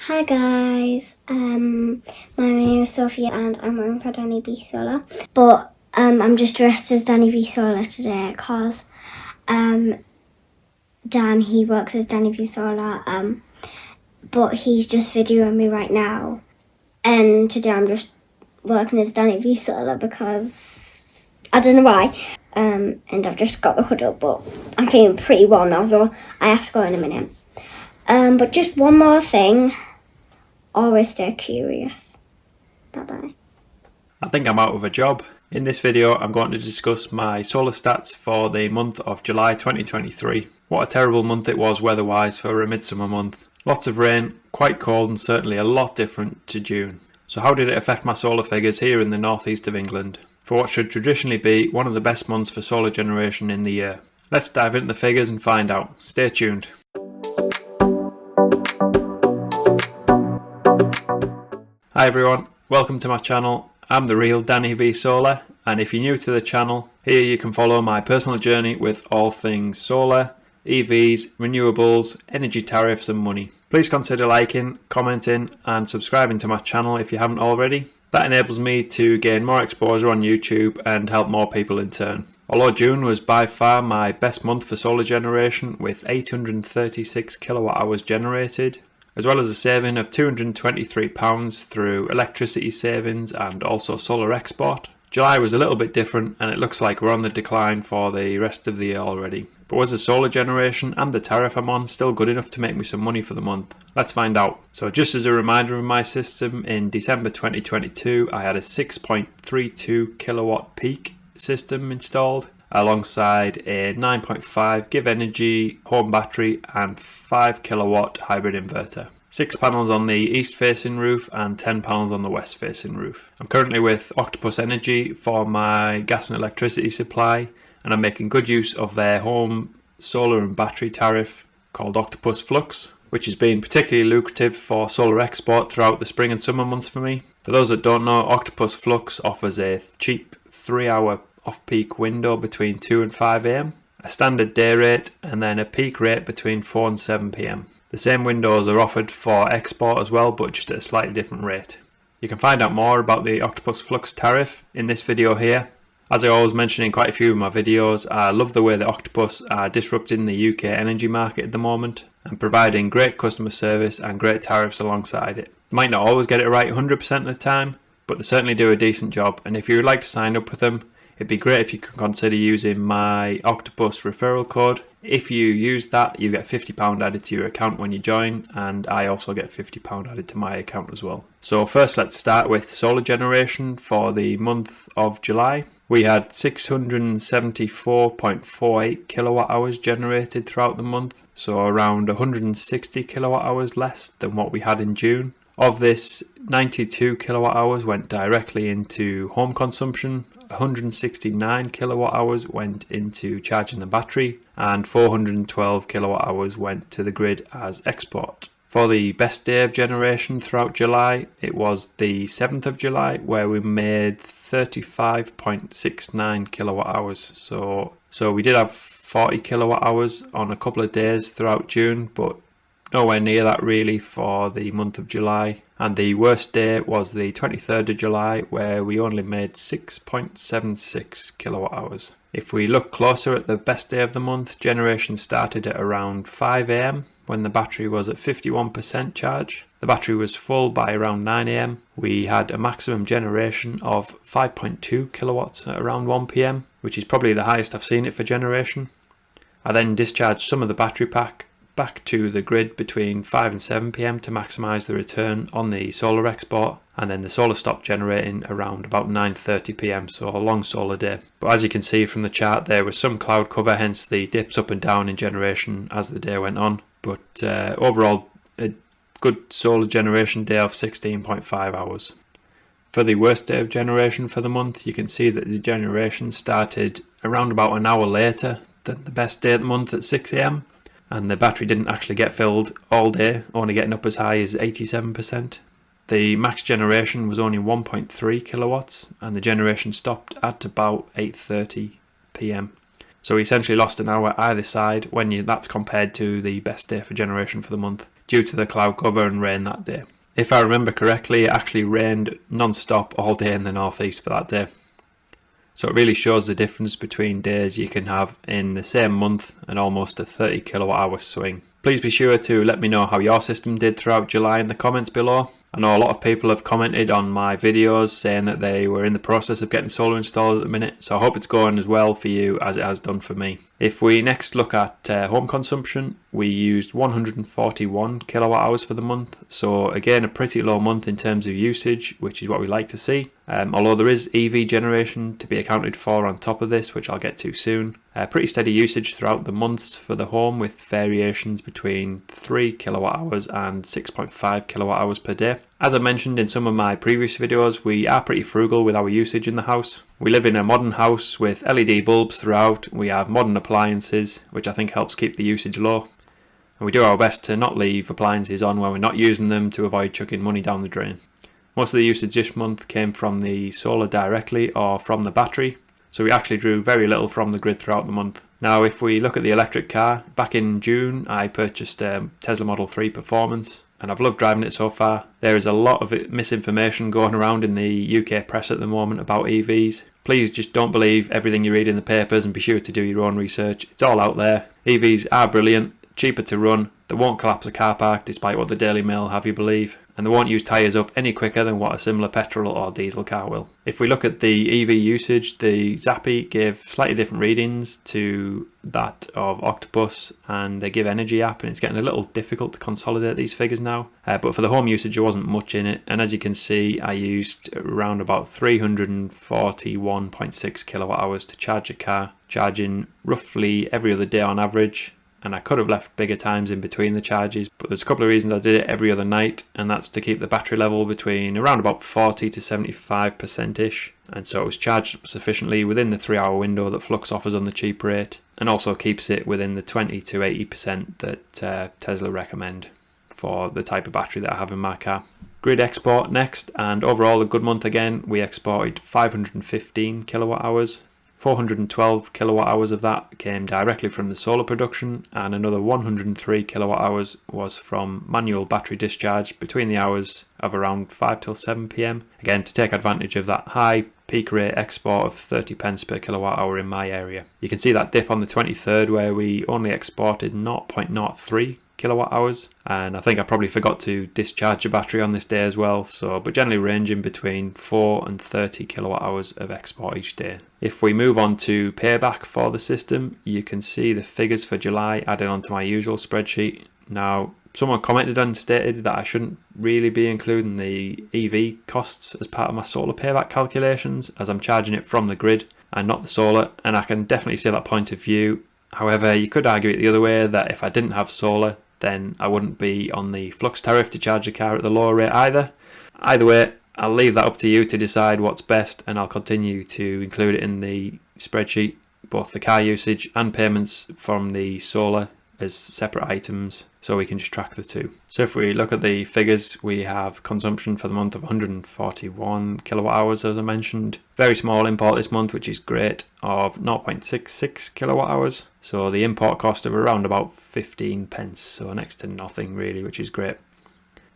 Hi guys, my name is Sophie and I'm working for Danny V Solar, but I'm just dressed as Danny V Solar today because Dan, he works as Danny V Solar, but he's just videoing me right now, and today I'm just working as Danny V Solar because I don't know why, and I've just got the hood up, but I'm feeling pretty warm now, so I have to go in a minute. But just one more thing. Always stay curious. Bye-bye. I think I'm out of a job. In this video, I'm going to discuss my solar stats for the month of July 2023. What a terrible month it was weather-wise for a midsummer month. Lots of rain, quite cold, and certainly a lot different to June. So how did it affect my solar figures here in the northeast of England, for what should traditionally be one of the best months for solar generation in the year? Let's dive into the figures and find out. Stay tuned. Hi everyone, welcome to my channel. I'm the real Danny V Solar, and if you're new to the channel, here you can follow my personal journey with all things solar, EVs, renewables, energy tariffs and money. Please consider liking, commenting and subscribing to my channel if you haven't already. That enables me to gain more exposure on YouTube and help more people in turn. Although June was by far my best month for solar generation with 836 kilowatt hours generated, as well as a saving of £223 through electricity savings and also solar export. July was a little bit different and it looks like we're on the decline for the rest of the year already. But was the solar generation and the tariff I'm on still good enough to make me some money for the month? Let's find out. So just as a reminder of my system, in December 2022 I had a 6.32 kilowatt peak system installed, alongside a 9.5 GivEnergy home battery and 5 kilowatt hybrid inverter. 6 panels on the east facing roof and 10 panels on the west facing roof. I'm currently with OCTOPUS Energy for my gas and electricity supply, and I'm making good use of their home solar and battery tariff called OCTOPUS FLUX, which has been particularly lucrative for solar export throughout the spring and summer months for me. For those that don't know, OCTOPUS FLUX offers a cheap 3-hour off-peak window between 2 and 5 am, a standard day rate, and then a peak rate between 4 and 7 pm. The same windows are offered for export as well, but just at a slightly different rate. You can find out more about the OCTOPUS FLUX tariff in this video here. As I always mention in quite a few of my videos, I love the way that Octopus are disrupting the UK energy market at the moment and providing great customer service and great tariffs alongside it. Might not always get it right 100% of the time, but they certainly do a decent job, and if you would like to sign up with them, it'd be great if you could consider using my Octopus referral code. If you use that, you get £50 added to your account when you join, and I also get £50 added to my account as well. So first, let's start with solar generation for the month of July. We had 674.48 kilowatt hours generated throughout the month, so around 160 kilowatt hours less than what we had in June. Of this, 92 kilowatt hours went directly into home consumption, 169 kilowatt hours went into charging the battery, and 412 kilowatt hours went to the grid as export. For the best day of generation throughout July, it was the 7th of July, where we made 35.69 kilowatt hours. So we did have 40 kilowatt hours on a couple of days throughout June, but nowhere near that really for the month of July. And the worst day was the 23rd of July, where we only made 6.76 kilowatt hours. If we look closer at the best day of the month, generation started at around 5 am when the battery was at 51% charge. The battery was full by around 9 am. We had a maximum generation of 5.2 kilowatts at around 1 pm, which is probably the highest I've seen it for generation. I then discharged some of the battery pack back to the grid between 5 and 7 pm to maximise the return on the solar export, and then the solar stopped generating around about 9:30 pm, so a long solar day. But as you can see from the chart, there was some cloud cover, hence the dips up and down in generation as the day went on. But overall, a good solar generation day of 16.5 hours. For the worst day of generation for the month, you can see that the generation started around about an hour later than the best day of the month at 6 am. And the battery didn't actually get filled all day, only getting up as high as 87%. The max generation was only 1.3 kilowatts, and the generation stopped at about 8:30 pm. So we essentially lost an hour either side when that's compared to the best day for generation for the month. due to the cloud cover and rain that day. If I remember correctly, it actually rained non-stop all day in the northeast for that day. So it really shows the difference between days you can have in the same month and almost a 30 kilowatt hour swing. Please be sure to let me know how your system did throughout July in the comments below. I know a lot of people have commented on my videos saying that they were in the process of getting solar installed at the minute, so I hope it's going as well for you as it has done for me. If we next look at home consumption, we used 141 kilowatt hours for the month, so again a pretty low month in terms of usage, which is what we like to see. Although there is EV generation to be accounted for on top of this, which I'll get to soon. Pretty steady usage throughout the months for the home, with variations between 3 kilowatt hours and 6.5 kilowatt hours per day. As I mentioned in some of my previous videos, we are pretty frugal with our usage in the house. We live in a modern house with LED bulbs throughout, we have modern appliances, which I think helps keep the usage low. And we do our best to not leave appliances on when we're not using them to avoid chucking money down the drain. Most of the usage this month came from the solar directly or from the battery, so we actually drew very little from the grid throughout the month. Now if we look at the electric car, back in June I purchased a Tesla Model 3 Performance, and I've loved driving it so far. There is a lot of misinformation going around in the UK press at the moment about EVs. Please just don't believe everything you read in the papers and be sure to do your own research. It's all out there. EVs are brilliant, cheaper to run, they won't collapse a car park despite what the Daily Mail have you believe, and they won't use tyres up any quicker than what a similar petrol or diesel car will. If we look at the EV usage, the Zappi gave slightly different readings to that of Octopus and the GivEnergy app, and it's getting a little difficult to consolidate these figures now. But for the home usage there wasn't much in it, and as you can see I used around about 341.6 kilowatt hours to charge a car, charging roughly every other day on average. And I could have left bigger times in between the charges, but there's a couple of reasons I did it every other night, and that's to keep the battery level between around about 40 to 75%-ish, and so it was charged sufficiently within the 3-hour window that Flux offers on the cheap rate, and also keeps it within the 20 to 80% that Tesla recommend for the type of battery that I have in my car. Grid export next, and overall a good month again. We exported 515 kilowatt hours. 412 kilowatt hours of that came directly from the solar production, and another 103 kilowatt hours was from manual battery discharge between the hours of around 5 till 7 p.m. Again, to take advantage of that high peak rate export of 30 pence per kilowatt hour in my area. You can see that dip on the 23rd where we only exported 0.03 kilowatt hours, and I think I probably forgot to discharge the battery on this day as well, but generally ranging between 4 and 30 kilowatt hours of export each day. If we move on to Payback for the system, you can see the figures for July added onto my usual spreadsheet. Now someone commented and stated that I shouldn't really be including the EV costs as part of my solar payback calculations, as I'm charging it from the grid and not the solar, and I can definitely see that point of view. However, you could argue it the other way, that if I didn't have solar, then I wouldn't be on the flux tariff to charge a car at the lower rate either. Either way, I'll leave that up to you to decide what's best, and I'll continue to include it in the spreadsheet, both the car usage and payments from the solar as separate items, so we can just track the two. So if we look at the figures, we have consumption for the month of 141 kilowatt hours, as I mentioned. Very small import this month, which is great, of 0.66 kilowatt hours. So the import cost of around about 15 pence, so next to nothing really, which is great.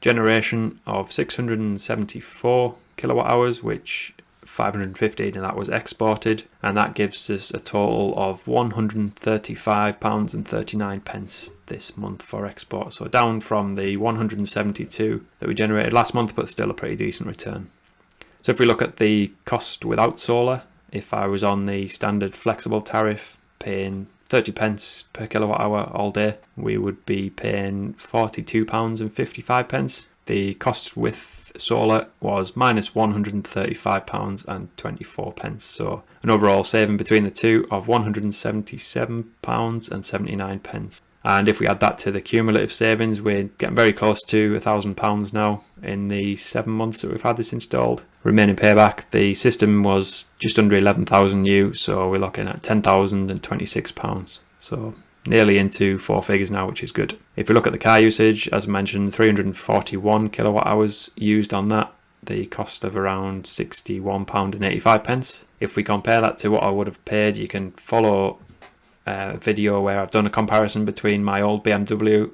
Generation of 674 kilowatt hours, which 515 and that was exported, and that gives us a total of £135.39 this month for export, so down from the 172 that we generated last month, but still a pretty decent return. So if we look at the cost without solar, if I was on the standard flexible tariff paying 30 pence per kilowatt hour all day, we would be paying £42.55. The cost with solar was minus £135.24, so an overall saving between the two of £177.79. And if we add that to the cumulative savings, we're getting very close to £1,000 now in the 7 months that we've had this installed. Remaining payback, the system was just under 11,000 new, so we're looking at £10,026. So nearly into 4 figures now, which is good. If we look at the car usage, as mentioned, 341 kilowatt hours used on that, the cost of around £61.85. If we compare that to what I would have paid, you can follow a video where I've done a comparison between my old BMW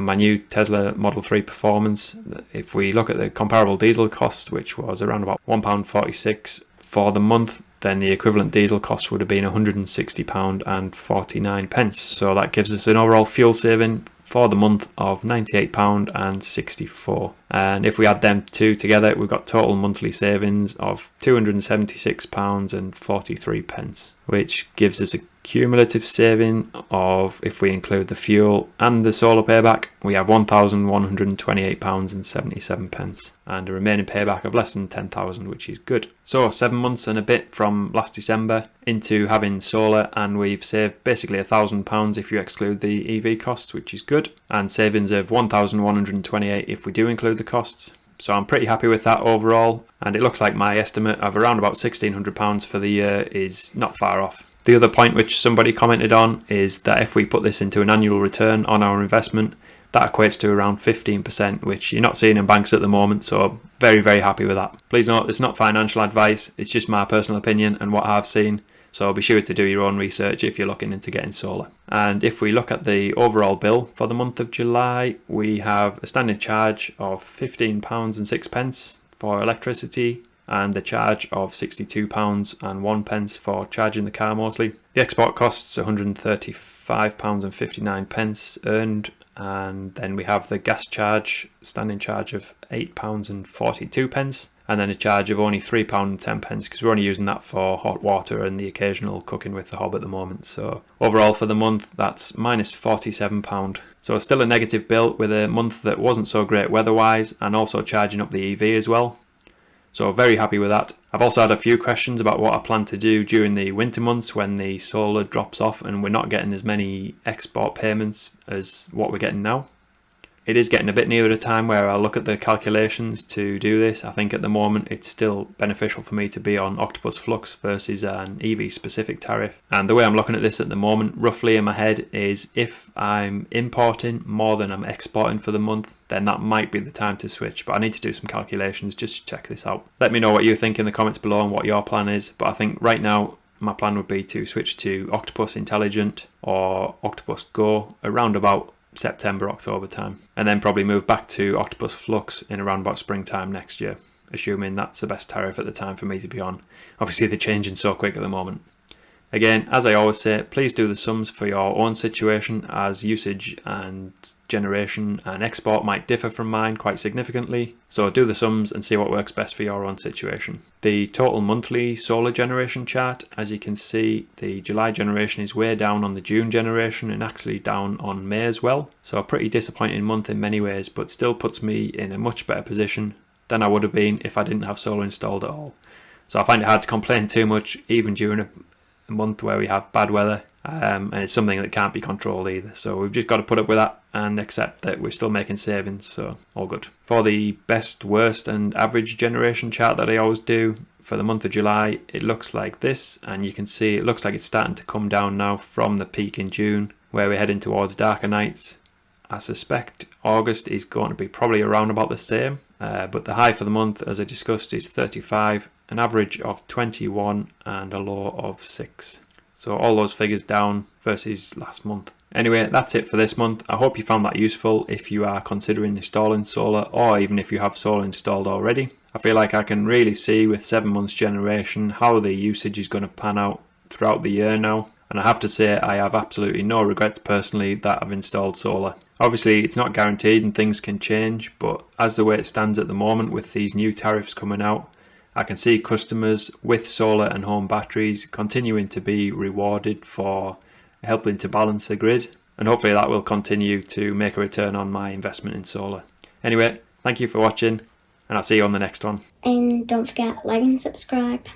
and my new Tesla Model 3 Performance, if we look at the comparable diesel cost, which was around about £1.46 for the month, then the equivalent diesel cost would have been £160.49. So that gives us an overall fuel saving for the month of £98.64. And if we add them two together, we've got total monthly savings of £276.43, which gives us a cumulative saving of, if we include the fuel and the solar payback, we have £1,128.77 and a remaining payback of less than £10,000, which is good. So 7 months and a bit from last December into having solar, and we've saved basically £1,000 if you exclude the EV costs, which is good, and savings of £1,128 if we do include the costs. So I'm pretty happy with that overall, and it looks like my estimate of around about £1,600 for the year is not far off. The other point which somebody commented on is that if we put this into an annual return on our investment, that equates to around 15%, which you're not seeing in banks at the moment, so very, very happy with that. Please note, it's not financial advice, it's just my personal opinion and what I've seen, so be sure to do your own research if you're looking into getting solar. And if we look at the overall bill for the month of July, we have a standing charge of £15.06 for electricity, and the charge of £62.01 for charging the car mostly. The export costs £135.59 earned, and then we have the gas charge, standing charge of £8.42, and then a charge of only £3.10 because we're only using that for hot water and the occasional cooking with the hob at the moment. So overall for the month, that's minus £47. So still a negative bill with a month that wasn't so great weather-wise, and also charging up the EV as well. So very happy with that. I've also had a few questions about what I plan to do during the winter months when the solar drops off and we're not getting as many export payments as what we're getting now. It is getting a bit nearer the time where I'll look at the calculations to do this. I think at the moment it's still beneficial for me to be on OCTOPUS FLUX versus an EV specific tariff. And the way I'm looking at this at the moment, roughly in my head, is if I'm importing more than I'm exporting for the month, then that might be the time to switch. But I need to do some calculations just to check this out. Let me know what you think in the comments below and what your plan is. But I think right now my plan would be to switch to Octopus Intelligent or Octopus Go around about September, October time, and then probably move back to OCTOPUS FLUX in around about springtime next year, assuming that's the best tariff at the time for me to be on. Obviously they're changing so quick at the moment. Again, as I always say, please do the sums for your own situation, as usage and generation and export might differ from mine quite significantly. So do the sums and see what works best for your own situation. The total monthly solar generation chart, as you can see, the July generation is way down on the June generation and actually down on May as well. So a pretty disappointing month in many ways, but still puts me in a much better position than I would have been if I didn't have solar installed at all. So I find it hard to complain too much, even during a month where we have bad weather, and it's something that can't be controlled either, so we've just got to put up with that and accept that we're still making savings, so all good. For the best, worst and average generation chart that I always do for the month of July, it looks like this, and you can see it looks like it's starting to come down now from the peak in June where we're heading towards darker nights. I suspect August is going to be probably around about the same, but the high for the month, as I discussed, is 35, an average of 21 and a low of 6. So all those figures down versus last month. Anyway, that's it for this month. I hope you found that useful if you are considering installing solar, or even if you have solar installed already. I feel like I can really see with 7 months generation how the usage is going to pan out throughout the year now. And I have to say I have absolutely no regrets personally that I've installed solar. Obviously it's not guaranteed and things can change, but as the way it stands at the moment with these new tariffs coming out, I can see customers with solar and home batteries continuing to be rewarded for helping to balance the grid, and hopefully that will continue to make a return on my investment in solar. Anyway, thank you for watching, and I'll see you on the next one. And don't forget, like and subscribe.